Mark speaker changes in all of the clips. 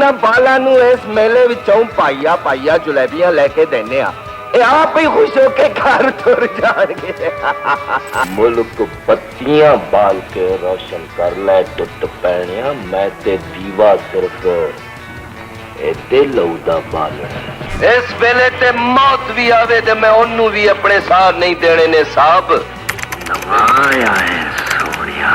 Speaker 1: ਇਹਨਾਂ ਬਾਲਾਂ ਨੂੰ ਇਸ ਮੇਲੇ ਵਿੱਚੋਂ ਪਾਈਆ ਪਾਈਆ ਜਲੇਬੀਆਂ ਲੈ ਕੇ ਦਿੰਨੇ ਆ, ਇਹ ਆਪ ਹੀ ਖੁਸ਼ ਹੋ ਕੇ ਘਰ ਤੁਰ ਜਾਣਗੇ। ਮੁਲਕ ਬੱਤੀਆਂ ਬਾਲ ਕੇ ਰੋਸ਼ਨ ਕਰ ਲੈ ਟੁੱਟ ਪੈਣਿਆ, ਮੈਂ ਤੇ ਦੀਵਾ ਸਿਰਫ ਇਹਦੇ ਲਹੂ ਦਾ ਬਾਲਣਾ। ਇਸ ਵੇਲੇ ਤੇ ਮੌਤ ਵੀ ਆਵੇ ਤੇ ਮੈਂ ਉਹਨੂੰ ਵੀ ਆਪਣੇ ਸਾਥ ਨਹੀਂ ਦੇਣੇ ਨੇ ਸਾਹਿਬ। ਨਵਾਇਆ ਹੈ ਸੋਹਣਿਆ,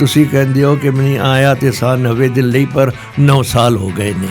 Speaker 2: ਤੁਸੀਂ ਕਹਿੰਦੇ ਹੋ ਕਿ ਮੈਂ ਆਇਆ ਤੇ ਸਾਲ 90 ਦਿਨ ਲਈ ਪਰ 9 ਸਾਲ ਹੋ ਗਏ ਨੇ।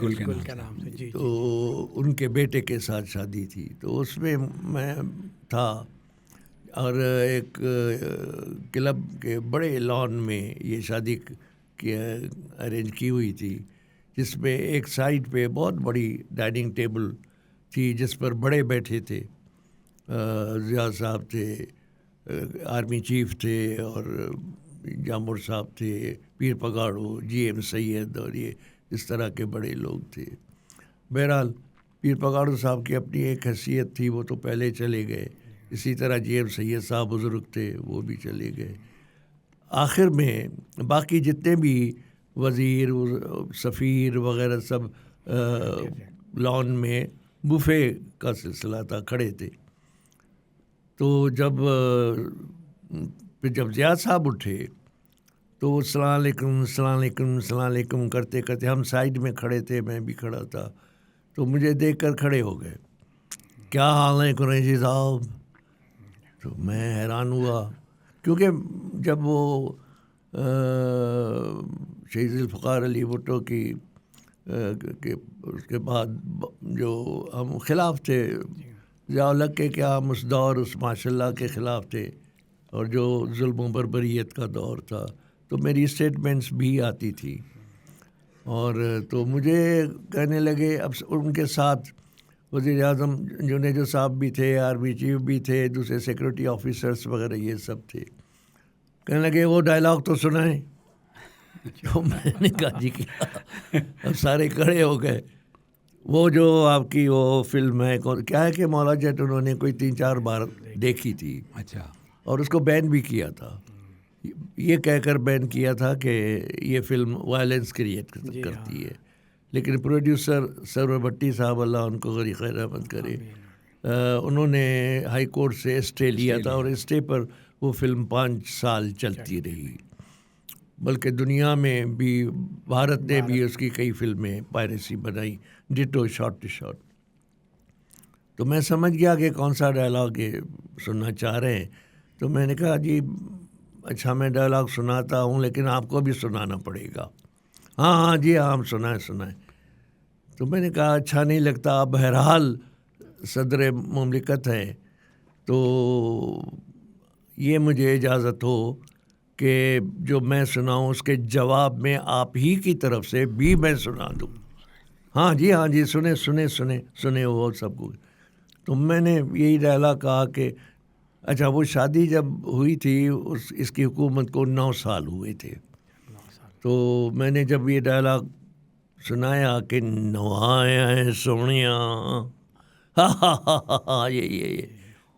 Speaker 3: گل کے
Speaker 4: گل کے نام سے. جی
Speaker 2: تو ان کے بیٹے کے ساتھ شادی تھی, تو اس میں میں تھا, اور ایک کلب کے بڑے لان میں یہ شادی ارینج کی ہوئی تھی, جس میں ایک سائڈ پہ بہت بڑی ڈائننگ ٹیبل تھی جس پر بڑے بیٹھے تھے. ضیاء صاحب تھے, آرمی چیف تھے, اور جامور صاحب تھے, پیر پگاڑو, جی ایم سید, اور یہ اس طرح کے بڑے لوگ تھے. بہرحال پیر پگاڑو صاحب کی اپنی ایک حیثیت تھی, وہ تو پہلے چلے گئے. اسی طرح جی ایم سید صاحب بزرگ تھے, وہ بھی چلے گئے. آخر میں باقی جتنے بھی وزیر, سفیر وغیرہ سب لان میں بوفے کا سلسلہ تھا, کھڑے تھے. تو جب ضیاء صاحب اٹھے تو وہ السلام علیکم السلام علیکم السلام علیکم کرتے کرتے, ہم سائڈ میں کھڑے تھے, میں بھی کھڑا تھا, تو مجھے دیکھ کر کھڑے ہو گئے. کیا حال ہے قریشی صاحب؟ تو میں حیران ہوا, کیونکہ جب وہ شہید ذوالفقار علی بھٹو کی اس کے بعد جو ہم خلاف تھے, ضیاء الحق کے کیا ہم اس دور اس ماشاء اللہ کے خلاف تھے, اور جو ظلم و بربریت کا دور تھا, تو میری اسٹیٹمنٹس بھی آتی تھی. اور تو مجھے کہنے لگے, اب ان کے ساتھ وزیر اعظم جنیجو صاحب بھی تھے, آرمی چیف بھی تھے, دوسرے سیکورٹی آفیسرس وغیرہ یہ سب تھے. کہنے لگے وہ ڈائلاگ تو سنائیں. تو میں نے کہا جی کیا؟ اب سارے کھڑے ہو گئے. وہ جو آپ کی وہ فلم ہے, کیا ہے کہ مولا جٹ انہوں نے کوئی 3-4 بار دیکھی تھی.
Speaker 3: اچھا. اور
Speaker 2: اس کو بین بھی کیا تھا, یہ کہہ کر بین کیا تھا کہ یہ فلم وائلنس کریٹ کرتی ہے. لیکن پروڈیوسر سرور بھٹی صاحب, اللہ ان کو غریق رحمت کرے, انہوں نے ہائی کورٹ سے اسٹے لیا تھا, اور اسٹے پر وہ فلم 5 سال چلتی رہی. بلکہ دنیا میں بھی, بھارت نے بھی اس کی کئی فلمیں پائریسی بنائی, ڈٹو شارٹ ٹو شارٹ. تو میں سمجھ گیا کہ کون سا ڈائلاگ یہ سننا چاہ رہے ہیں. تو میں نے کہا جی اچھا میں ڈائلاگ سناتا ہوں, لیکن آپ کو بھی سنانا پڑے گا. ہاں جی ہاں, ہم سنائیں. تو میں نے کہا اچھا نہیں لگتا, بہرحال صدر مملکت ہیں, تو یہ مجھے اجازت ہو کہ جو میں سناؤں اس کے جواب میں آپ ہی کی طرف سے بھی میں سنا دوں. ہاں جی سنے وہ سب کو. تو میں نے یہی ڈائلاگ کہا کہ اچھا وہ شادی جب ہوئی تھی اس کی حکومت کو 9 سال ہوئے تھے. تو میں نے جب یہ ڈائلاگ سنایا کہ نوایا ہے سونیاں, یہ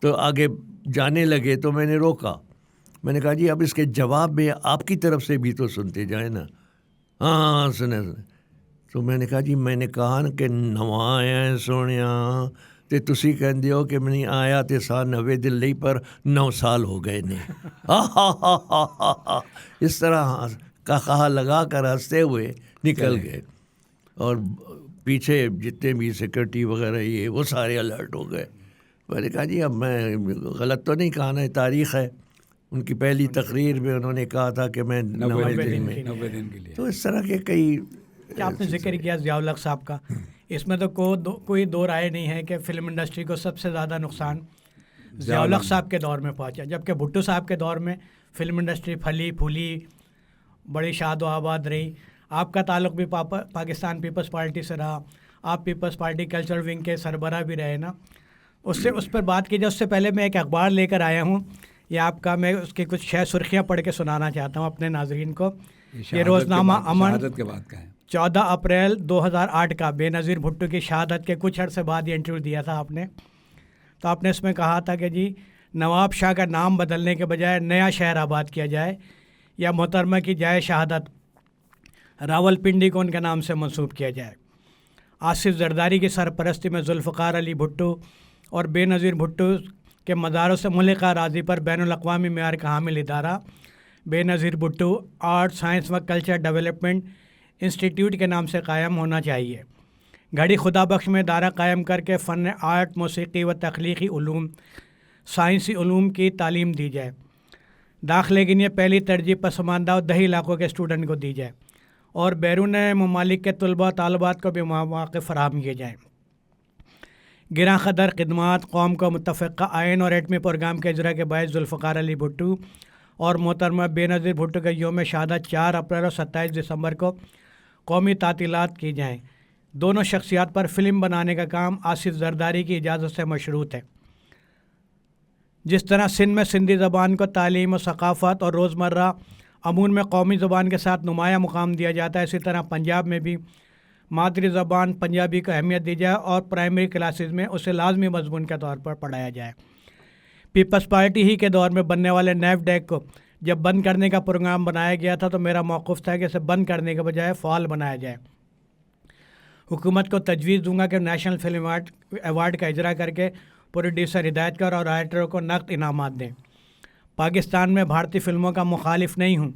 Speaker 2: تو آگے جانے لگے, تو میں نے روکا. میں نے کہا جی اب اس کے جواب میں آپ کی طرف سے بھی تو سنتے جائیں نا. ہاں سنے. تو میں نے کہا جی میں نے کہا نا کہ نوایا ہے سونیاں, تے تسی کہندے ہو کہ میں آیا تے سا 90 دن لئی پر 9 سال ہو گئے نے. اس طرح کا کہا لگا کر ہنستے ہوئے نکل گئے, اور پیچھے جتنے بھی سیکورٹی وغیرہ یہ وہ سارے الرٹ ہو گئے. میں نے کہا جی اب میں غلط تو نہیں کہا نا, تاریخ ہے. ان کی پہلی تقریر میں انہوں نے کہا تھا کہ میں 90 دن میں. تو اس طرح کے کئی
Speaker 4: آپ نے ذکر کیا ضیاء الحق صاحب کا, اس میں تو کوئی دو رائے نہیں ہے کہ فلم انڈسٹری کو سب سے زیادہ نقصان ضیاء الحق صاحب کے دور میں پہنچا, جبکہ بھٹو صاحب کے دور میں فلم انڈسٹری پھلی پھولی بڑی شاد و آباد رہی. آپ کا تعلق بھی پاکستان پیپلز پارٹی سے رہا, آپ پیپلز پارٹی کلچر ونگ کے سربراہ بھی رہے نا. اس پر بات کی جائے, اس سے پہلے میں ایک اخبار لے کر آیا ہوں, یہ آپ کا میں اس کی کچھ سرخیاں پڑھ کے سنانا چاہتا ہوں اپنے ناظرین کو. یہ روزنامہ امن 14 اپریل 2008 کا, بے نظیر بھٹو کی شہادت کے کچھ عرصے بعد یہ انٹرویو دیا تھا آپ نے. تو آپ نے اس میں کہا تھا کہ جی نواب شاہ کا نام بدلنے کے بجائے نیا شہر آباد کیا جائے, یا محترمہ کی جائے شہادت راول پنڈی کو ان کے نام سے منسوب کیا جائے. آصف زرداری کی سرپرستی میں ذوالفقار علی بھٹو اور بے نظیر بھٹو کے مزاروں سے ملحقہ اراضی پر بین الاقوامی معیار کا حامل ادارہ بے نظیر بھٹو آرٹ سائنس و کلچر ڈیولپمنٹ انسٹیٹیوٹ کے نام سے قائم ہونا چاہیے. گھڑی خدا بخش میں ادارہ قائم کر کے فن آرٹ, موسیقی و تخلیقی علوم, سائنسی علوم کی تعلیم دی جائے. داخلے کے لیے پہلی ترجیح پسماندہ اور دیہی علاقوں کے اسٹوڈنٹ کو دی جائے. اور بیرون ممالک کے طلباء طالبات کو بھی مواقع فراہم کیے جائیں۔ گراں قدر خدمات قوم کو متفقہ آئین اور ایٹمی پروگرام کے اجرا کے باعث ذوالفقار علی بھٹو اور محترمہ بے نظیر بھٹو کے یوم شہادت 4 اپریل اور 27 دسمبر کو قومی تعطیلات کی جائیں۔ دونوں شخصیات پر فلم بنانے کا کام آصف زرداری کی اجازت سے مشروط ہے۔ جس طرح سندھ میں سندھی زبان کو تعلیم و ثقافت اور روزمرہ امور میں قومی زبان کے ساتھ نمایاں مقام دیا جاتا ہے، اسی طرح پنجاب میں بھی مادری زبان پنجابی کو اہمیت دی جائے اور پرائمری کلاسز میں اسے لازمی مضمون کے طور پر پڑھایا جائے۔ پیپلز پارٹی ہی کے دور میں بننے والے نیب ڈیک کو جب بند کرنے کا پروگرام بنایا گیا تھا تو میرا موقف تھا کہ اسے بند کرنے کے بجائے فعال بنایا جائے۔ حکومت کو تجویز دوں گا کہ نیشنل فلم ایوارڈ کا اجرا کر کے پروڈیوسر ہدایتکار اور رائٹروں کو نقد انعامات دیں۔ پاکستان میں بھارتی فلموں کا مخالف نہیں ہوں،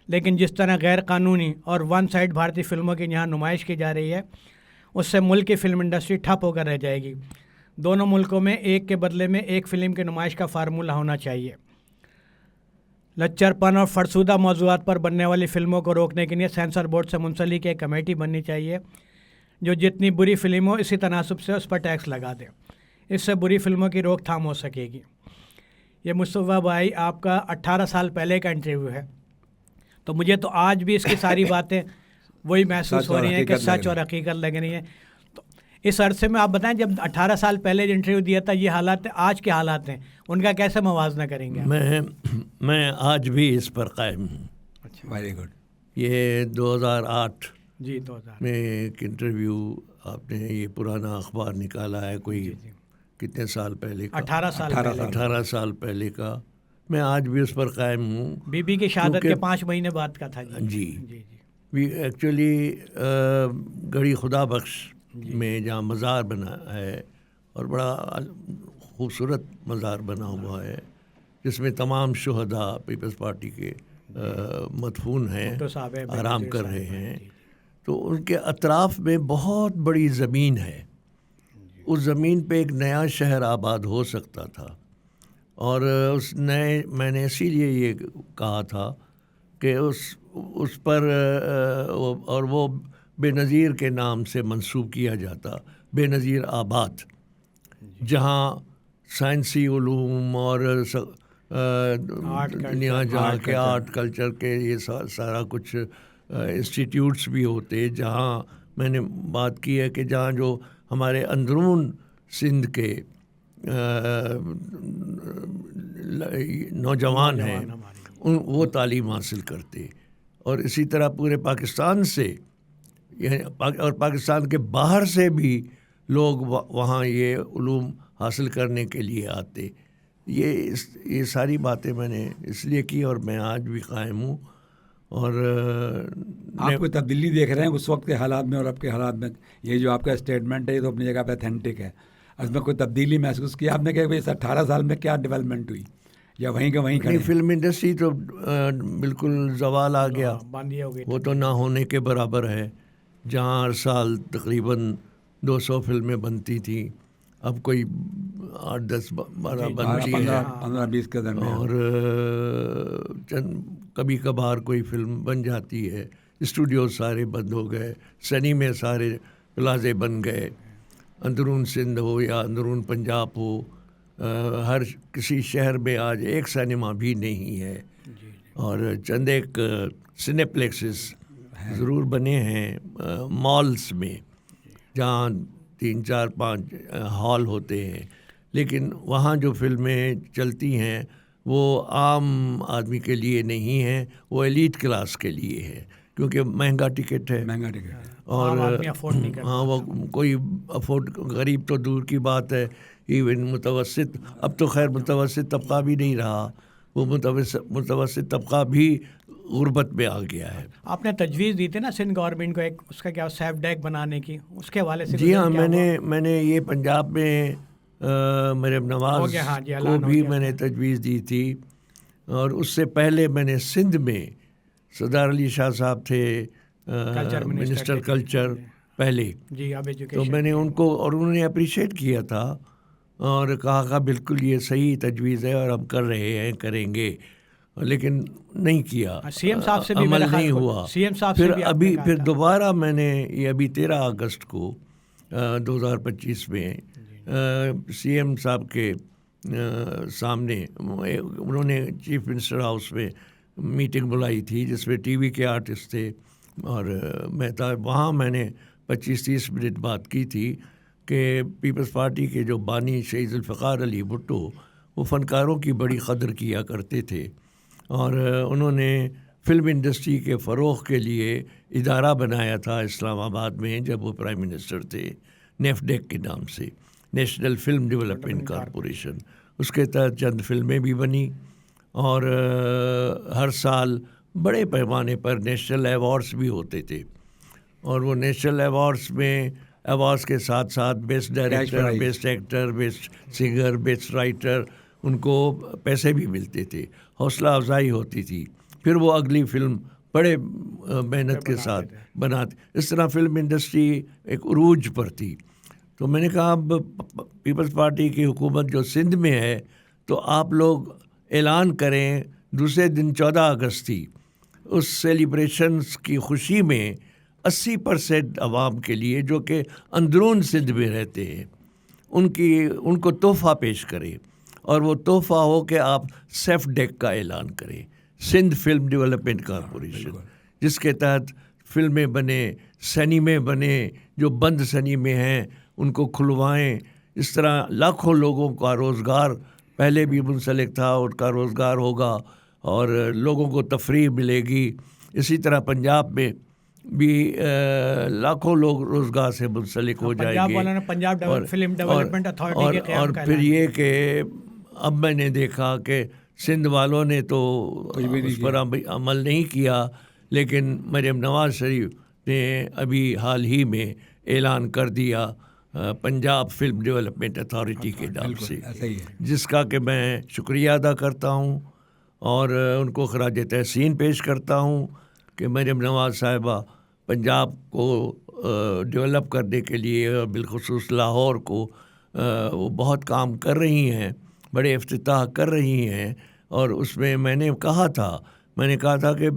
Speaker 4: لیکن جس طرح غیر قانونی اور ون سائڈ بھارتی فلموں کی یہاں نمائش کی جا رہی ہے اس سے ملک کی فلم انڈسٹری ٹھپ ہو کر رہ جائے گی۔ دونوں ملکوں میں ایک کے بدلے میں ایک فلم کی نمائش کا فارمولہ ہونا چاہیے۔ لچر پن اور فرسودہ موضوعات پر بننے والی فلموں کو روکنے کے لیے سینسر بورڈ سے منسلک ایک کمیٹی بننی چاہیے جو جتنی بری فلم ہو اسی تناسب سے اس پر ٹیکس لگا دے۔ اس سے بری فلموں کی روک تھام ہو سکے گی۔ یہ مصطفیٰ بھائی آپ کا 18 سال پہلے کا انٹرویو ہے، تو مجھے تو آج بھی اس کی ساری باتیں وہی محسوس ہو رہی ہیں کہ سچ اور حقیقت لگ رہی ہیں۔ تو اس عرصے میں آپ بتائیں جب 18 سال پہلے جو انٹرویو دیا تھا یہ حالات آج کے حالات ہیں، ان کا کیسے موازنہ کریں گے؟
Speaker 2: میں آج بھی اس پر قائم ہوں۔
Speaker 3: اچھا، ویری گڈ۔
Speaker 2: یہ 2008
Speaker 4: جی 2000
Speaker 2: میں ایک انٹرویو آپ نے یہ پرانا اخبار نکالا ہے، کوئی کتنے سال پہلے کا، 18 سال پہلے کا۔ میں آج بھی اس پر قائم ہوں۔
Speaker 4: بی بی کی شہادت کے 5 مہینے بعد کا تھا۔
Speaker 2: جی ایکچولی گڑھی خدا بخش میں جہاں مزار بنا ہے اور بڑا خوبصورت مزار بنا ہوا ہے جس میں تمام شہداء پیپلز پارٹی کے مدفون ہیں، آرام کر رہے ہیں، تو ان کے اطراف میں بہت بڑی زمین ہے۔ اس زمین پہ ایک نیا شہر آباد ہو سکتا تھا، اور میں نے اسی لیے یہ کہا تھا کہ اس پر اور وہ بے نظیر کے نام سے منسوب کیا جاتا، بے نظیر آباد، جہاں سائنسی علوم اور دنیا جہاں کے آرٹ کلچر کے یہ سارا کچھ انسٹیٹیوٹس بھی ہوتے، جہاں میں نے بات کی ہے کہ جہاں جو ہمارے اندرون سندھ کے نوجوان ہیں وہ تعلیم حاصل کرتے، اور اسی طرح پورے پاکستان سے اور پاکستان کے باہر سے بھی لوگ وہاں یہ علوم حاصل کرنے کے لیے آتے۔ یہ ساری باتیں میں نے اس لیے کی اور میں آج بھی قائم ہوں۔ اور
Speaker 3: آپ کوئی تبدیلی دیکھ رہے ہیں اس وقت کے حالات میں اور اب کے حالات میں؟ یہ جو آپ کا اسٹیٹمنٹ ہے یہ تو اپنی جگہ پہ اتھینٹک ہے، اس میں کوئی تبدیلی محسوس کی آپ نے کہ اس 18 سال میں کیا ڈیولپمنٹ ہوئی، یا وہیں کا وہیں کھڑے؟
Speaker 2: فلم انڈسٹری تو بالکل زوال آ گیا، وہ تو نہ ہونے کے برابر ہے۔ جہاں ہر سال تقریباً 200 فلمیں بنتی تھیں، اب کوئی 8-10 12 بنتی ہے،
Speaker 3: 15-20 کے درمیان،
Speaker 2: اور کبھی کبھار کوئی فلم بن جاتی ہے۔ اسٹوڈیو سارے بند ہو گئے، سنیمے سارے پلازے بن گئے، اندرون سندھ ہو یا اندرون پنجاب ہو، ہر کسی شہر میں آج ایک سنیما بھی نہیں ہے، اور چند ایک سنیپلیکسز ضرور بنے ہیں مالز میں جہاں 3-4-5 ہال ہوتے ہیں، لیکن وہاں جو فلمیں چلتی ہیں وہ عام آدمی کے لیے نہیں ہیں، وہ ایلیٹ کلاس کے لیے ہے، کیونکہ مہنگا ٹکٹ ہے، اور ہاں وہ کوئی افورڈ، غریب تو دور کی بات ہے، ایون متوسط، اب تو خیر متوسط طبقہ بھی نہیں رہا، وہ متوسط طبقہ بھی غربت میں آ گیا ہے۔
Speaker 4: آپ نے تجویز دی تھی نا سندھ گورنمنٹ کو ایک اس کا کیا سیف ڈیک بنانے کی، اس کے حوالے سے؟
Speaker 2: جی ہاں، میں نے یہ پنجاب میں مریم نواز کو بھی میں نے تجویز دی تھی، اور اس سے پہلے میں نے سندھ میں سردار علی شاہ صاحب تھے منسٹر کلچر پہلے، تو میں نے ان کو، اور انہوں نے اپریشیٹ کیا تھا اور کہا بالکل یہ صحیح تجویز ہے اور ہم کر رہے ہیں، کریں گے۔ لیکن نہیں کیا,
Speaker 4: CM صاحب سے بھی
Speaker 2: عمل نہیں ہوا.
Speaker 4: CM صاحب سے بھی
Speaker 2: ابھی پھر دوبارہ میں نے یہ ابھی 13 اگست کو 2025 میں CM صاحب کے سامنے انہوں نے چیف منسٹر ہاؤس میں میٹنگ بلائی تھی جس میں ٹی وی کے آرٹسٹ تھے اور میں تھا. وہاں میں نے 25-30 منٹ بات کی تھی کہ پیپلز پارٹی کے جو بانی شہید ذوالفقار علی بھٹو وہ فنکاروں کی بڑی قدر کیا کرتے تھے اور انہوں نے فلم انڈسٹری کے فروغ کے لیے ادارہ بنایا تھا اسلام آباد میں جب وہ پرائم منسٹر تھے, نیفڈیک کے نام سے, نیشنل فلم ڈیولپمنٹ کارپوریشن. اس کے تحت چند فلمیں بھی بنی اور ہر سال بڑے پیمانے پر نیشنل ایوارڈس بھی ہوتے تھے اور وہ نیشنل ایوارڈس میں ایوارڈس کے ساتھ ساتھ best director, best actor, best singer, best writer in کو پیسے بھی ملتے تھے, حوصلہ افزائی ہوتی تھی. پھر وہ اگلی فلم بڑے محنت کے ساتھ بناتے. اس طرح فلم انڈسٹری ایک عروج پر تھی. تو میں نے کہا اب پیپلز پارٹی کی حکومت جو سندھ میں ہے تو آپ لوگ اعلان کریں دوسرے دن 14 اگست تھی, اس سیلیبریشنز کی خوشی میں 80% عوام کے لیے جو کہ اندرون سندھ میں رہتے ہیں ان کو تحفہ پیش کریں اور وہ تحفہ ہو کہ آپ سیف ڈیک کا اعلان کریں, سندھ فلم ڈیولپمنٹ کارپوریشن, جس کے تحت فلمیں بنے, سنیمے بنے, جو بند سنیمے ہیں ان کو کھلوائیں. اس طرح لاکھوں لوگوں کا روزگار پہلے بھی منسلک تھا, ان کا روزگار ہوگا اور لوگوں کو تفریح ملے گی. اسی طرح پنجاب میں بھی لاکھوں لوگ روزگار سے منسلک ہو جائیں گے. اور پھر یہ کہ اب میں نے دیکھا کہ سندھ والوں نے تو اس پر عمل نہیں کیا, لیکن مریم نواز شریف نے ابھی حال ہی میں اعلان کر دیا پنجاب فلم ڈیولپمنٹ اتھارٹی کے نام سے, جس کا کہ میں شکریہ ادا کرتا ہوں اور ان کو خراج تحسین پیش کرتا ہوں کہ مریم نواز صاحبہ پنجاب کو ڈیولپ کرنے کے لیے اور بالخصوص لاہور کو وہ بہت کام کر رہی ہیں, بڑے افتتاح کر رہی ہیں. اور اس میں نے کہا تھا کہ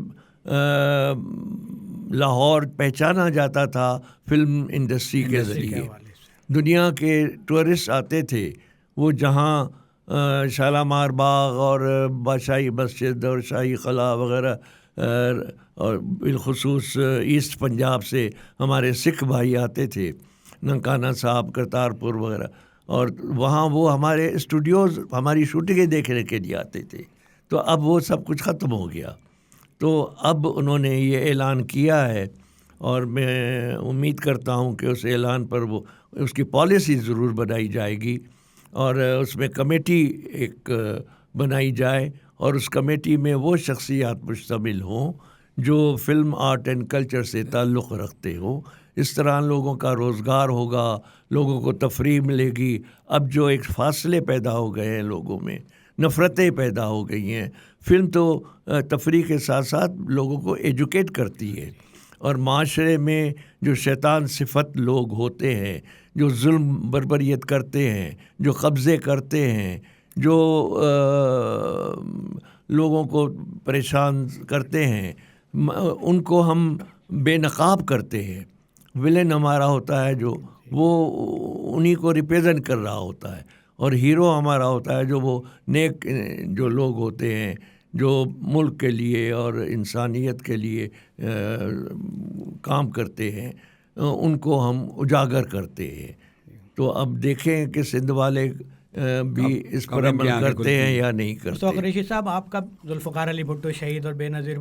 Speaker 2: لاہور پہچانا جاتا تھا فلم انڈسٹری کے ذریعے. دنیا کے ٹورسٹ آتے تھے, وہ جہاں شالامار باغ اور بادشاہی مسجد اور شاہی قلعہ وغیرہ اور بالخصوص ایسٹ پنجاب سے ہمارے سکھ بھائی آتے تھے, ننکانہ صاحب, کرتارپور وغیرہ, اور وہاں وہ ہمارے اسٹوڈیوز ہماری شوٹنگیں دیکھنے کے لیے آتے تھے. تو اب وہ سب کچھ ختم ہو گیا. تو اب انہوں نے یہ اعلان کیا ہے اور میں امید کرتا ہوں کہ اس اعلان پر وہ اس کی پالیسی ضرور بنائی جائے گی اور اس میں کمیٹی ایک بنائی جائے اور اس کمیٹی میں وہ شخصیات مشتمل ہوں جو فلم آرٹ اینڈ کلچر سے تعلق رکھتے ہوں. اس طرح لوگوں کا روزگار ہوگا, لوگوں کو تفریح ملے گی. اب جو ایک فاصلے پیدا ہو گئے ہیں لوگوں میں, نفرتیں پیدا ہو گئی ہیں, فلم تو تفریح کے ساتھ ساتھ لوگوں کو ایجوکیٹ کرتی ہے اور معاشرے میں جو شیطان صفت لوگ ہوتے ہیں, جو ظلم بربریت کرتے ہیں, جو قبضے کرتے ہیں, جو لوگوں کو پریشان کرتے ہیں, ان کو ہم بے نقاب کرتے ہیں. ولن ہمارا ہوتا ہے جو وہ انہی کو ریپریزنٹ کر رہا ہوتا ہے اور ہیرو ہمارا ہوتا ہے جو وہ نیک جو لوگ ہوتے ہیں جو ملک کے لیے اور انسانیت کے لیے کام کرتے ہیں, ان کو ہم اجاگر کرتے ہیں. تو اب دیکھیں کہ سندھ والے بھی اس پر عمل کرتے ہیں یا نہیں کرتے.
Speaker 4: تو ریشی صاحب, آپ کا ذوالفقار علی بھٹو شہید اور بے نظیر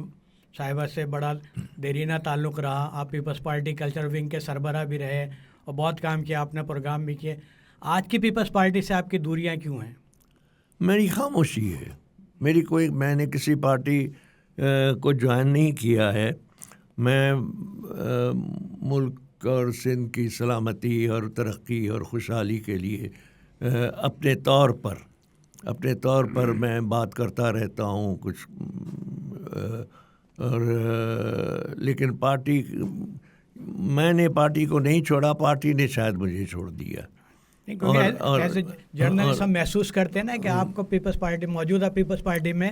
Speaker 4: صاحبہ سے بڑا دیرینہ تعلق رہا. آپ پیپلز پارٹی کلچر ونگ کے سربراہ بھی رہے اور بہت کام کیا, آپ نے پروگرام بھی کیے. آج کی پیپلز پارٹی سے آپ کی دوریاں کیوں ہیں؟
Speaker 2: میری خاموشی ہے. میں نے کسی پارٹی کو جوائن نہیں کیا ہے. میں ملک اور سندھ کی سلامتی اور ترقی اور خوشحالی کے لیے اپنے طور پر میں بات کرتا رہتا ہوں کچھ, اور لیکن میں نے پارٹی کو نہیں چھوڑا, پارٹی نے شاید مجھے چھوڑ دیا.
Speaker 4: جرنلسٹ ہم محسوس کرتے ہیں نا کہ آپ کو پیپلز پارٹی, موجودہ پیپلز پارٹی میں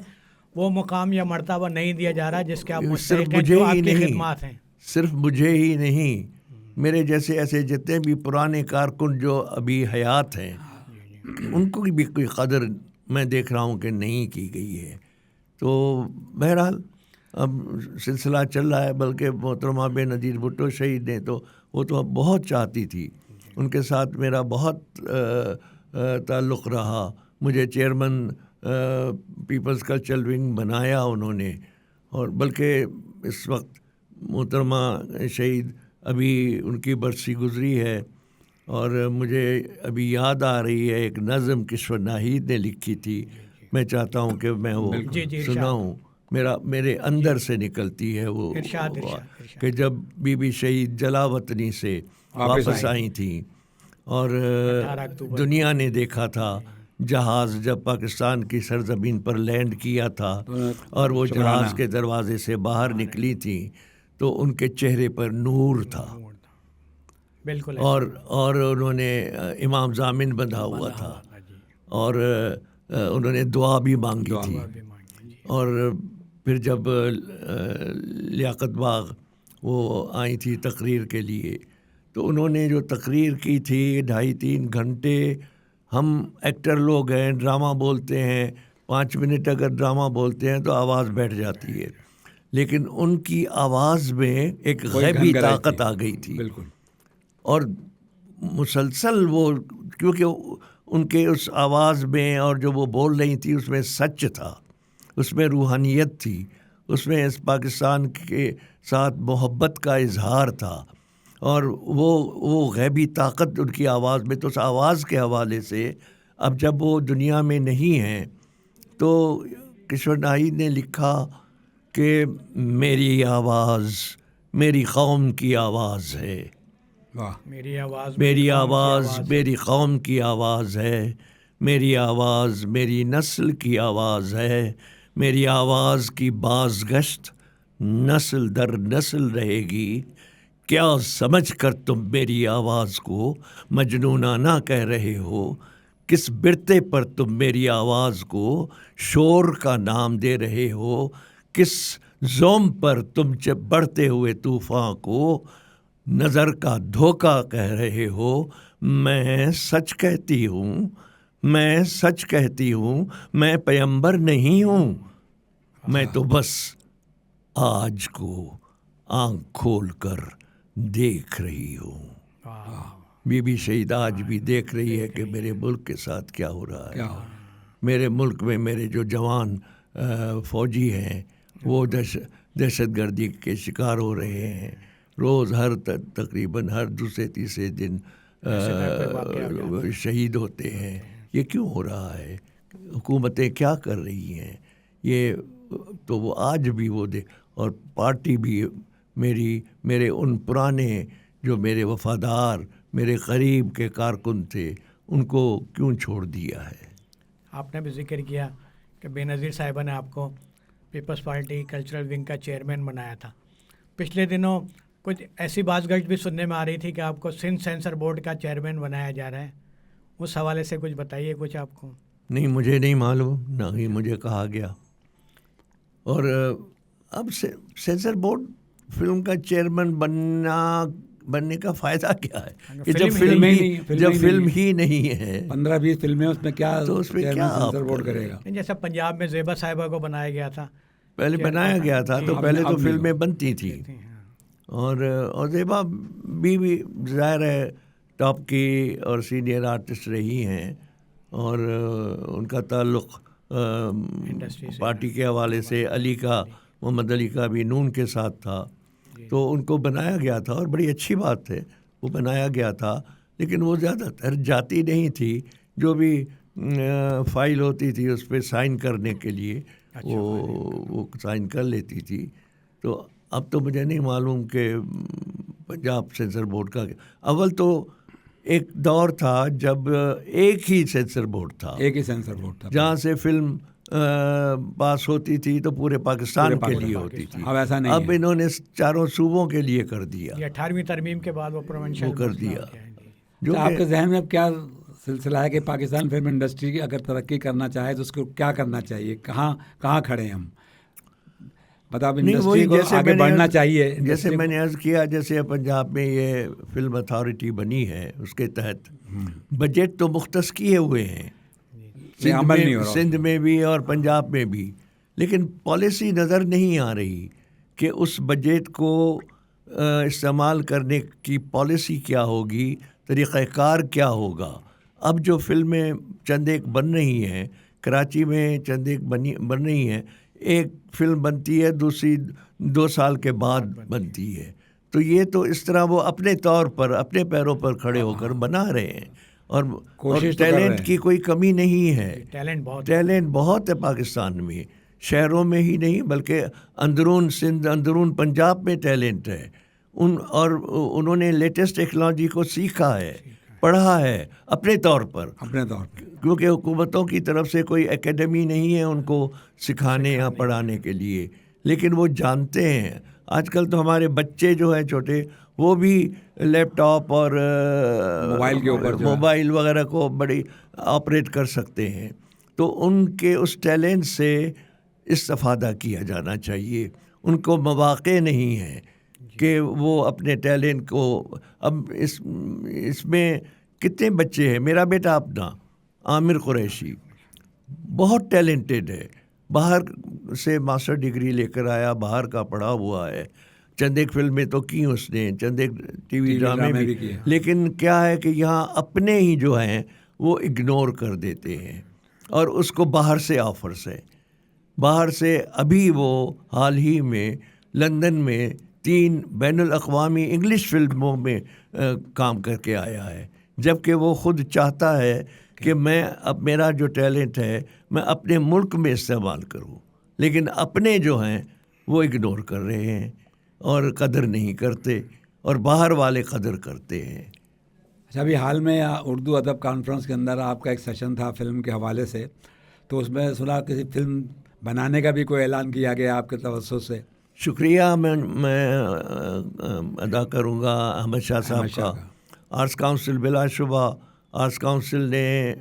Speaker 4: وہ مقام یا مرتبہ نہیں دیا جا رہا جس کے آپ
Speaker 2: صرف
Speaker 4: مستحق ہیں،
Speaker 2: مجھے
Speaker 4: جو آپ
Speaker 2: ہی
Speaker 4: کی
Speaker 2: نہیں،
Speaker 4: خدمات ہیں.
Speaker 2: صرف مجھے ہی نہیں، میرے جیسے ایسے جتنے بھی پرانے کارکن جو ابھی حیات ہیں ان کو بھی کوئی قدر میں دیکھ رہا ہوں کہ نہیں کی گئی ہے. تو بہرحال اب سلسلہ چل رہا ہے. بلکہ محترمہ بے نظیر بھٹو شہید نے تو وہ تو بہت چاہتی تھی، ان کے ساتھ میرا بہت تعلق رہا. مجھے چیئرمین پیپلز کلچرل ونگ بنایا انہوں نے. اور بلکہ اس وقت محترمہ شہید ابھی ان کی برسی گزری ہے، اور مجھے ابھی یاد آ رہی ہے ایک نظم کشور ناہید نے لکھی تھی. میں چاہتا ہوں کہ میں وہ سناؤں، میرے اندر سے نکلتی ہے وہ کہ جب بی بی شہید جلا وطنی سے واپس آئی تھیں اور دنیا نے دیکھا تھا جہاز جب پاکستان کی سرزمین پر لینڈ کیا تھا اور وہ جہاز کے دروازے سے باہر نکلی تھیں تو ان کے چہرے پر نور تھا.
Speaker 4: بالکل.
Speaker 2: اور انہوں نے امام ضامن بندھا ہوا تھا اور انہوں نے دعا بھی مانگی تھی. اور پھر جب لیاقت باغ وہ آئی تھی تقریر کے لیے تو انہوں نے جو تقریر کی تھی 2.5-3 گھنٹے. ہم ایکٹر لوگ ہیں، ڈرامہ بولتے ہیں، 5 منٹ اگر ڈرامہ بولتے ہیں تو آواز بیٹھ جاتی ہے، لیکن ان کی آواز میں ایک غیبی طاقت آ گئی تھی.
Speaker 3: بالکل.
Speaker 2: اور مسلسل وہ، کیونکہ ان کے اس آواز میں اور جو وہ بول رہی تھی اس میں سچ تھا، اس میں روحانیت تھی، اس میں اس پاکستان کے ساتھ محبت کا اظہار تھا. اور وہ غیبی طاقت ان کی آواز میں. تو اس آواز کے حوالے سے اب جب وہ دنیا میں نہیں ہیں تو کشور ناہید نے لکھا کہ میری آواز میری قوم کی آواز ہے، میری آواز میری قوم کی آواز ہے، میری آواز میری نسل کی آواز ہے، میری آواز کی بازگشت نسل در نسل رہے گی. کیا سمجھ کر تم میری آواز کو مجنونانہ کہہ رہے ہو؟ کس برتے پر تم میری آواز کو شور کا نام دے رہے ہو؟ کس زوم پر تم بڑھتے ہوئے طوفان کو نظر کا دھوکہ کہہ رہے ہو؟ میں سچ کہتی ہوں، میں سچ کہتی ہوں، میں پیغمبر نہیں ہوں، میں تو بس آج کو آنکھ کھول کر دیکھ رہی ہوں. بی بی شہید آج بھی دیکھ رہی ہے کہ میرے ملک کے ساتھ کیا ہو رہا ہے. میرے ملک میں میرے جو جوان فوجی ہیں وہ دہشت گردی کے شکار ہو رہے ہیں. روز تقریباً ہر دوسرے تیسرے دن شہید ہوتے ہیں. یہ کیوں ہو رہا ہے؟ حکومتیں کیا کر رہی ہیں؟ یہ تو وہ آج بھی وہ اور پارٹی بھی میرے ان پرانے جو میرے وفادار میرے قریب کے کارکن تھے ان کو کیوں چھوڑ دیا ہے؟
Speaker 4: آپ نے بھی ذکر کیا کہ بے نظیر صاحبہ نے آپ کو پیپلز پارٹی کلچرل ونگ کا چیئرمین بنایا تھا. پچھلے دنوں کچھ ایسی بات گشت بھی سننے میں آ رہی تھی کہ آپ کو سندھ سینسر بورڈ کا چیئرمین بنایا جا رہا ہے. اس حوالے سے کچھ بتائیے کچھ آپ کو.
Speaker 2: نہیں، مجھے نہیں معلوم، نہ ہی مجھے کہا گیا. اور اب سینسر بورڈ فلم کا چیئرمین بننے کا فائدہ کیا ہے کہ جب فلم ہی نہیں ہے؟
Speaker 3: 15-20 فلمیں اس میں کیا،
Speaker 2: تو اس میں کیا
Speaker 3: سینسر بورڈ کرے گا؟
Speaker 4: جیسا پنجاب میں زیبا صاحبہ کو بنایا گیا تھا،
Speaker 2: پہلے بنایا گیا تھا تو پہلے تو فلمیں بنتی تھیں اور زیبا بھی ظاہر ہے ٹاپ کی اور سینئر آرٹسٹ رہی ہیں اور ان کا تعلق پارٹی کے حوالے سے محمد علی کا بھی نون کے ساتھ تھا. تو ان کو بنایا گیا تھا اور بڑی اچھی بات ہے وہ بنایا گیا تھا، لیکن وہ زیادہ تر جاتی نہیں تھی. جو بھی فائل ہوتی تھی اس پہ سائن کرنے کے لیے وہ سائن کر لیتی تھی. تو اب تو مجھے نہیں معلوم کہ پنجاب سینسر بورڈ کا اول تو ایک دور تھا جب ایک ہی سینسر بورڈ تھا جہاں سے فلم پاس ہوتی تھی تو پورے پاکستان کے لیے ہوتی تھی.
Speaker 3: اب ایسا نہیں،
Speaker 2: اب انہوں نے 4 صوبوں کے لیے کر دیا.
Speaker 4: 18ویں ترمیم کے بعد وہ
Speaker 2: کر دیا.
Speaker 3: جو آپ کے ذہن میں اب کیا سلسلہ ہے کہ پاکستان فلم انڈسٹری کی اگر ترقی کرنا چاہے تو اس کو کیا کرنا چاہیے, کہاں کھڑے ہیں ہم, مطلب انڈسٹری کو آگے بڑھنا چاہیے.
Speaker 2: جیسے میں نے عرض کیا, جیسے پنجاب میں یہ فلم اتھارٹی بنی ہے, اس کے تحت بجٹ تو مختص کیے ہوئے ہیں سندھ میں بھی اور پنجاب میں بھی, لیکن پالیسی نظر نہیں آ رہی کہ اس بجٹ کو استعمال کرنے کی پالیسی کیا ہوگی, طریقہ کار کیا ہوگا. اب جو فلمیں چند ایک بن رہی ہیں, کراچی میں چند ایک بن رہی ہیں, ایک فلم بنتی ہے, دوسری 2 سال کے بعد بنتی ہے. تو یہ تو اس طرح وہ اپنے طور پر اپنے پیروں پر کھڑے ہو کر بنا رہے ہیں, اور ٹیلنٹ کی کوئی کمی نہیں ہے. ٹیلنٹ بہت ہے پاکستان میں, شہروں میں ہی نہیں بلکہ اندرون سندھ, اندرون پنجاب میں ٹیلنٹ ہے. اور انہوں نے لیٹسٹ ٹیکنالوجی کو سیکھا ہے, پڑھا ہے اپنے طور پر, کیونکہ حکومتوں کی طرف سے کوئی اکیڈمی نہیں ہے ان کو سکھانے یا پڑھانے کے لیے, لیکن وہ جانتے ہیں. آج کل تو ہمارے بچے جو ہیں چھوٹے, وہ بھی لیپ ٹاپ اور موبائل وغیرہ کو بڑی آپریٹ کر سکتے ہیں. تو ان کے اس ٹیلنٹ سے استفادہ کیا جانا چاہیے. ان کو مواقع نہیں ہے کہ وہ اپنے ٹیلنٹ کو, اب اس میں کتنے بچے ہیں, میرا بیٹا اپنا عامر قریشی بہت ٹیلنٹڈ ہے, باہر سے ماسٹر ڈگری لے کر آیا, باہر کا پڑھا ہوا ہے, چند ایک فلمیں تو کی اس نے, چند ایک ٹی وی ڈرامے بھی, لیکن کیا ہے کہ یہاں اپنے ہی جو ہیں وہ اگنور کر دیتے ہیں, اور اس کو باہر سے آفرز ہے. باہر سے ابھی وہ حال ہی میں لندن میں 3 بین الاقوامی انگلش فلموں میں کام کر کے آیا ہے, جبکہ وہ خود چاہتا ہے کہ میں اب میرا جو ٹیلنٹ ہے میں اپنے ملک میں استعمال کروں, لیکن اپنے جو ہیں وہ اگنور کر رہے ہیں اور قدر نہیں کرتے, اور باہر والے قدر کرتے ہیں.
Speaker 3: اچھا, ابھی حال میں اردو ادب کانفرنس کے اندر آپ کا ایک سیشن تھا فلم کے حوالے سے, تو اس میں سنا کسی فلم بنانے کا بھی کوئی اعلان کیا گیا آپ کے توسط سے.
Speaker 2: شکریہ میں ادا کروں گا احمد شاہ صاحب کا. آرٹس کاؤنسل, بلا شبہ آرٹس کاؤنسل نے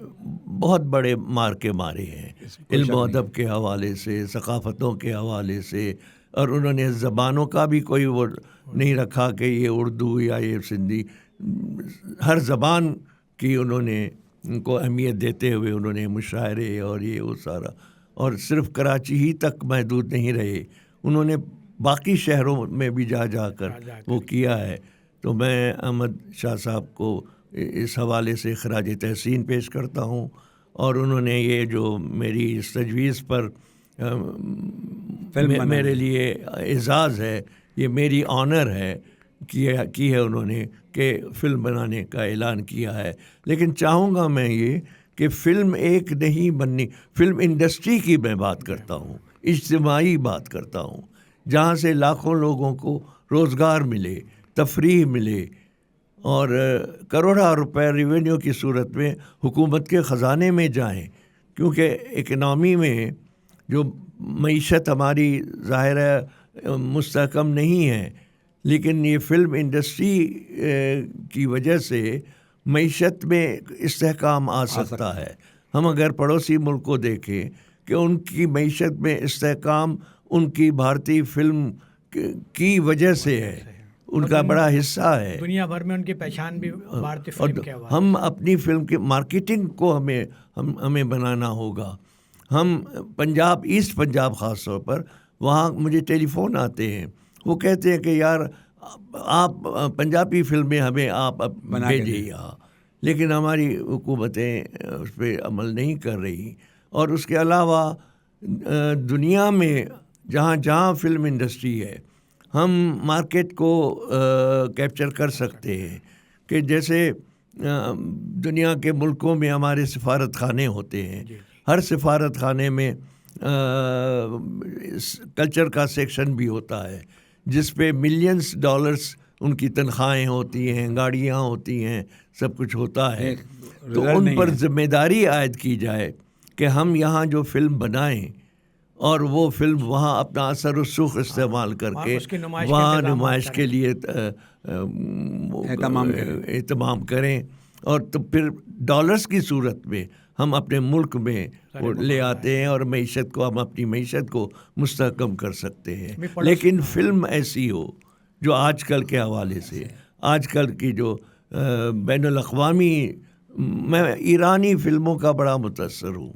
Speaker 2: بہت بڑے مارکے مارے ہیں علم و ادب کے حوالے سے, ثقافتوں کے حوالے سے, اور انہوں نے زبانوں کا بھی کوئی وہ نہیں رکھا کہ یہ اردو یا یہ سندھی, ہر زبان کی انہوں نے ان کو اہمیت دیتے ہوئے انہوں نے مشاعرے اور یہ وہ سارا, اور صرف کراچی ہی تک محدود نہیں رہے, انہوں نے باقی شہروں میں بھی جا کر وہ کیا ہے. تو میں احمد شاہ صاحب کو اس حوالے سے خراج تحسین پیش کرتا ہوں, اور انہوں نے یہ جو میری اس تجویز پر میرے لیے اعزاز ہے, یہ میری آنر ہے کی ہے انہوں نے کہ فلم بنانے کا اعلان کیا ہے. لیکن چاہوں گا میں یہ کہ فلم ایک نہیں بننی, فلم انڈسٹری کی میں بات کرتا ہوں, اجتماعی بات کرتا ہوں, جہاں سے لاکھوں لوگوں کو روزگار ملے, تفریح ملے, اور کروڑوں روپے ریونیو کی صورت میں حکومت کے خزانے میں جائیں. کیونکہ اکنامی میں جو معیشت ہماری ظاہر ہے مستحکم نہیں ہے, لیکن یہ فلم انڈسٹری کی وجہ سے معیشت میں استحکام آ سکتا ہے. ہم اگر پڑوسی ملک کو دیکھیں کہ ان کی معیشت میں استحکام ان کی بھارتی فلم کی وجہ سے ہے, ان کا بڑا حصہ ہے.
Speaker 4: دنیا بھر میں ان کی پہچان بھی بھارتی فلم کے حوالے.
Speaker 2: ہم اپنی فلم کی مارکیٹنگ کو ہمیں بنانا ہوگا. ہم پنجاب, ایسٹ پنجاب خاص طور پر, وہاں مجھے ٹیلی فون آتے ہیں, وہ کہتے ہیں کہ یار آپ پنجابی فلمیں ہمیں آپ بھیجیے, لیکن ہماری حکومتیں اس پہ عمل نہیں کر رہی. اور اس کے علاوہ دنیا میں جہاں جہاں فلم انڈسٹری ہے ہم مارکیٹ کو کیپچر کر سکتے ہیں. کہ جیسے دنیا کے ملکوں میں ہمارے سفارت خانے ہوتے ہیں, ہر سفارت خانے میں کلچر کا سیکشن بھی ہوتا ہے جس پہ ملینز ڈالرز ان کی تنخواہیں ہوتی ہیں, گاڑیاں ہوتی ہیں, سب کچھ ہوتا ہے. تو ان پر ذمہ داری عائد کی جائے کہ ہم یہاں جو فلم بنائیں اور وہ فلم وہاں اپنا اثر و رسوخ استعمال کر کے وہاں نمائش کے لیے اہتمام کریں. اور تو پھر ڈالرز کی صورت میں ہم اپنے ملک میں وہ لے آتے ہیں اور معیشت کو ہم اپنی معیشت کو مستحکم کر سکتے ہیں. لیکن فلم ایسی ہو جو آج کل کے حوالے سے آج کل کی جو بین الاقوامی، میں ایرانی فلموں کا بڑا متاثر ہوں.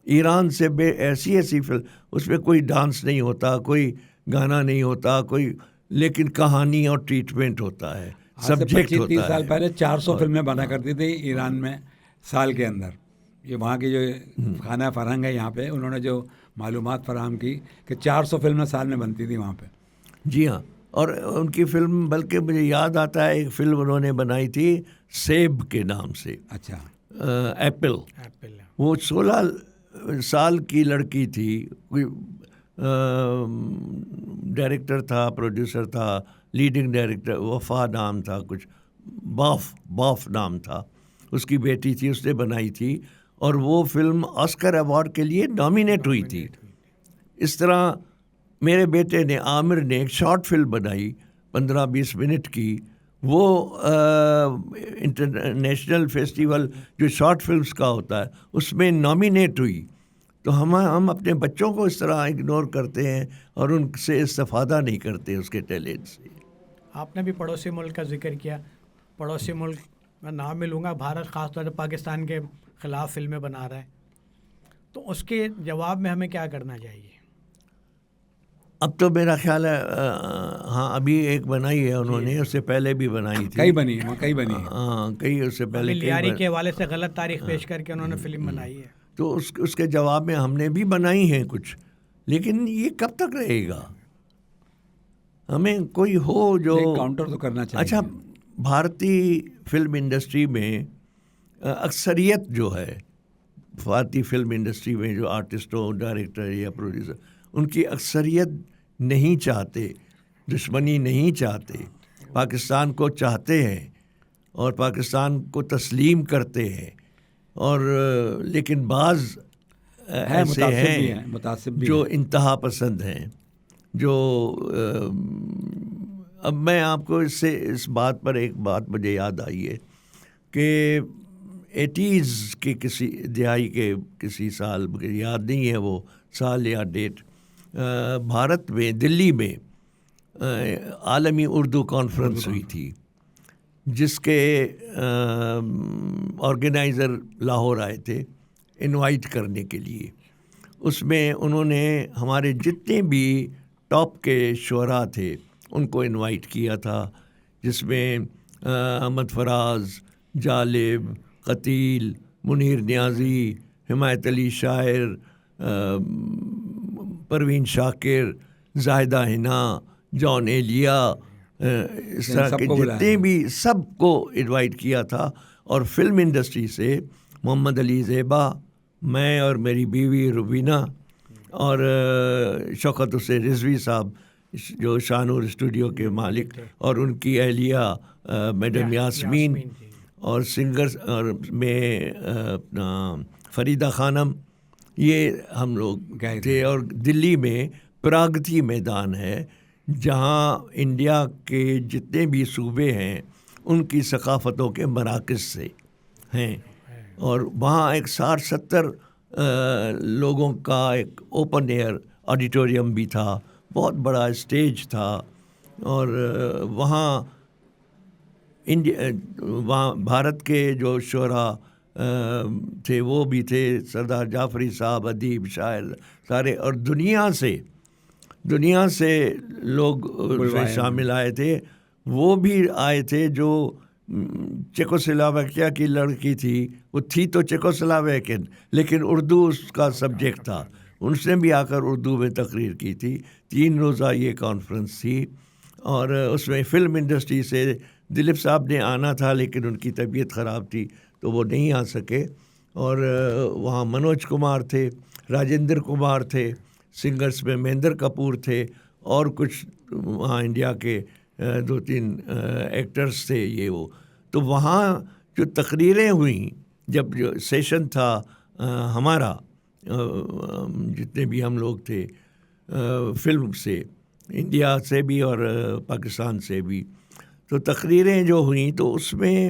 Speaker 2: ایران سے ایسی فلم، اس میں کوئی ڈانس نہیں ہوتا، کوئی گانا نہیں ہوتا، کوئی، لیکن کہانی اور ٹریٹمنٹ ہوتا ہے، سبجیکٹ ہوتا ہے.
Speaker 3: 30 سال پہلے 400 فلمیں بنا کرتی تھی ایران میں سال کے اندر. یہ وہاں کی جو خانہ فرہنگ ہے یہاں پہ، انہوں نے جو معلومات فراہم کی کہ 400 فلمیں سال میں بنتی تھی وہاں پہ.
Speaker 2: جی ہاں. اور ان کی فلم، بلکہ مجھے یاد آتا ہے ایک فلم انہوں نے بنائی تھی سیب کے نام سے.
Speaker 3: اچھا.
Speaker 2: ایپل. وہ 16 سال کی لڑکی تھی، کوئی ڈائریکٹر تھا، پروڈیوسر تھا، لیڈنگ ڈائریکٹر وفا نام تھا، کچھ باف نام تھا، اس کی بیٹی تھی، اس نے بنائی تھی. اور وہ فلم آسکر ایوارڈ کے لیے نامینیٹ ہوئی تھی. اس طرح میرے بیٹے نے، عامر نے، ایک شارٹ فلم بنائی 15-20 منٹ کی. وہ انٹرنیشنل فیسٹیول جو شارٹ فلمز کا ہوتا ہے اس میں نامینیٹ ہوئی. تو ہم اپنے بچوں کو اس طرح اگنور کرتے ہیں اور ان سے استفادہ نہیں کرتے اس کے ٹیلنٹ سے.
Speaker 4: آپ نے بھی پڑوسی ملک کا ذکر کیا. پڑوسی ملک میں نام میں لوں گا، بھارت خاص طور سے پاکستان کے خلاف فلمیں بنا رہا ہے، تو اس کے جواب میں ہمیں کیا کرنا چاہیے؟
Speaker 2: اب تو میرا خیال ہے ہاں ابھی ایک بنائی ہے انہوں نے، اس سے پہلے بھی بنائی تھی،
Speaker 3: کئی بنی.
Speaker 2: ہاں کئی اس سے پہلے
Speaker 4: لیاری کے حوالے سے غلط تاریخ پیش کر کے انہوں نے فلم بنائی ہے.
Speaker 2: تو اس کے جواب میں ہم نے بھی بنائی ہیں کچھ، لیکن یہ کب تک رہے گا؟ ہمیں کوئی ہو جو
Speaker 3: کاؤنٹر تو کرنا چاہیے.
Speaker 2: اچھا، بھارتی فلم انڈسٹری میں اکثریت جو ہے، بھارتی فلم انڈسٹری میں جو آرٹسٹ ہو، ڈائریکٹر یا پروڈیوسر، ان کی اکثریت نہیں چاہتے، دشمنی نہیں چاہتے، پاکستان کو چاہتے ہیں اور پاکستان کو تسلیم کرتے ہیں. اور لیکن بعض ایسے ہیں جو انتہا پسند ہیں، جو اب میں آپ کو اس بات پر ایک بات مجھے یاد آئی ہے کہ 80s کے کسی دہائی کے کسی سال، مجھے یاد نہیں ہے وہ سال یا ڈیٹ، بھارت میں دلی میں عالمی اردو کانفرنس ہوئی تھی، جس کے آرگنائزر لاہور آئے تھے انوائٹ کرنے کے لیے. اس میں انہوں نے ہمارے جتنے بھی ٹاپ کے شعراء تھے ان کو انوائٹ کیا تھا، جس میں احمد فراز، جالب، قتیل، منیر نیازی، حمایت علی شاعر، پروین شاکر، زاہدہ حنا، جان ایلیا، اس طرح کے جتنے بھی، سب کو انوائٹ کیا تھا. اور فلم انڈسٹری سے محمد علی زیبا، میں اور میری بیوی روبینہ، اور شوکت حسین رضوی صاحب جو شاہنور اسٹوڈیو کے مالک، اور ان کی اہلیہ میڈم یاسمین، اور سنگرز اور میں اپنا فریدہ خانم، یہ ہم لوگ گئے تھے. اور دلی میں پراگتی میدان ہے جہاں انڈیا کے جتنے بھی صوبے ہیں ان کی ثقافتوں کے مراکز سے ہیں، اور وہاں ایک 60-70 لوگوں کا ایک اوپن ایئر آڈیٹوریم بھی تھا، بہت بڑا اسٹیج تھا. اور وہاں بھارت کے جو شعراء تھے وہ بھی تھے، سردار جعفری صاحب، ادیب، شاعر سارے، اور دنیا سے لوگ شامل آئے تھے. وہ بھی آئے تھے جو چیکوسلاواکیا کی لڑکی تھی، وہ تھی تو چیکوسلاواکین لیکن اردو اس کا سبجیکٹ تھا، ان سے بھی آ کر اردو میں تقریر کی تھی. 3 روزہ یہ کانفرنس تھی، اور اس میں فلم انڈسٹری سے دلیپ صاحب نے آنا تھا لیکن ان کی طبیعت خراب تھی تو وہ نہیں آ سکے. اور وہاں منوج کمار تھے، راجندر کمار تھے، سنگرز میں مہندر کپور تھے، اور کچھ وہاں انڈیا کے 2-3 ایکٹرز تھے یہ وہ. تو وہاں جو تقریریں ہوئیں، جب جو سیشن تھا ہمارا، جتنے بھی ہم لوگ تھے فلم سے، انڈیا سے بھی اور پاکستان سے بھی، تو تقریریں جو ہوئیں تو اس میں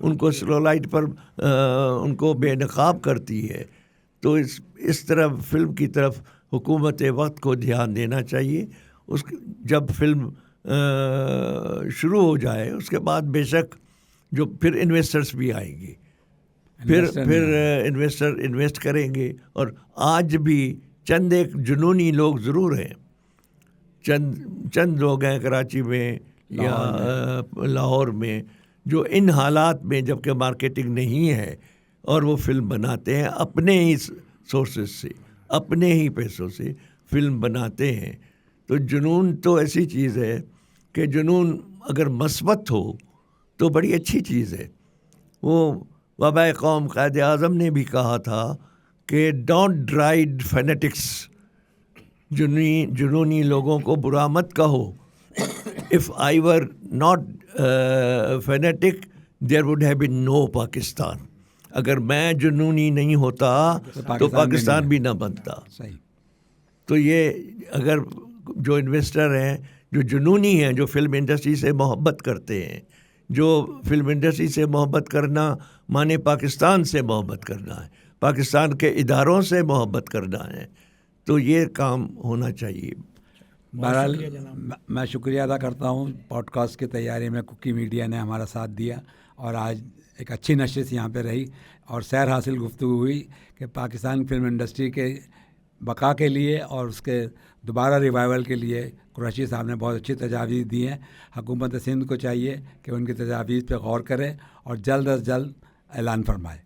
Speaker 2: ان کو سلو لائٹ پر ان کو بے نقاب کرتی ہے. تو اس طرح فلم کی طرف حکومت وقت کو دھیان دینا چاہیے. جب فلم شروع ہو جائے اس کے بعد بے شک جو پھر انویسٹرز بھی آئیں گے, پھر انویسٹر انویسٹ کریں گے. اور آج بھی چند ایک جنونی لوگ ضرور ہیں, چند لوگ ہیں کراچی میں یا لاہور میں جو ان حالات میں جب کہ مارکیٹنگ نہیں ہے اور وہ فلم بناتے ہیں اپنے ہی سورسز سے, اپنے ہی پیسوں سے فلم بناتے ہیں. تو جنون تو ایسی چیز ہے کہ جنون اگر مثبت ہو تو بڑی اچھی چیز ہے. وہ وبائے قوم قائد اعظم نے بھی کہا تھا کہ ڈونٹ رائڈ فینیٹکس, جنونی لوگوں کو برا مت کہو. If I were not fanatic there would have been no Pakistan. اگر میں جنونی نہیں ہوتا تو پاکستان بھی نہ بنتا. تو یہ اگر جو انویسٹر ہیں جو جنونی ہیں, جو فلم انڈسٹری سے محبت کرتے ہیں, جو فلم انڈسٹری سے محبت کرنا مانے پاکستان سے محبت کرنا ہے, پاکستان کے اداروں سے محبت کرنا ہے, تو یہ کام ہونا چاہیے.
Speaker 3: بہرحال میں شکریہ ادا کرتا ہوں پوڈ کاسٹ کی تیاری میں کوکی میڈیا نے ہمارا ساتھ دیا اور آج ایک اچھی نشست یہاں پہ رہی اور سیر حاصل گفتگو ہوئی کہ پاکستان فلم انڈسٹری کے بقا کے لیے اور اس کے دوبارہ ریوائول کے لیے قریشی صاحب نے بہت اچھی تجاویز دی ہیں. حکومت سندھ کو چاہیے کہ ان کی تجاویز پہ غور کرے اور جلد از جلد اعلان فرمائے.